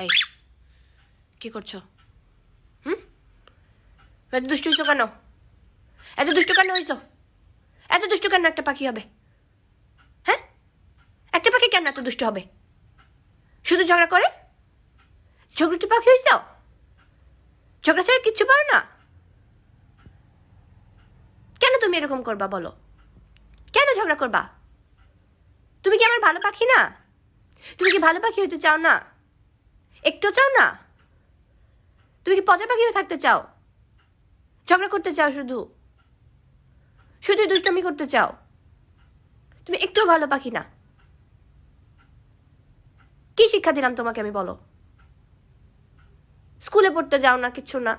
এই কি করছো? এত দুষ্টু হইছো কেন? এত দুষ্টু কেন হইছো? এত দুষ্টু কেন একটা পাখি হবে? হ্যাঁ, একটা পাখি কেন এত দুষ্টু হবে? শুধু ঝগড়া করে? ঝগড়ুটি পাখি হইছ? ঝগড়া ছাড়া কিচ্ছু পারো না? কেন তুমি এরকম করবা বলো? কেন ঝগড়া করবা? তুমি কি আমার ভালো পাখি না? তুমি কি ভালো পাখি হইতে চাও না? একটু চাও না? তুমি কি পচা পাখি হয়ে থাকতে চাও? ঝগড়া করতে চাও শুধু শুধু দুষ্টামি করতে চাও? তুমি একটু ভালো পাখি না। কি শিক্ষা দিলাম তোমাকে আমি বলো? স্কুলে পড়তে যাও না, কিচ্ছু না।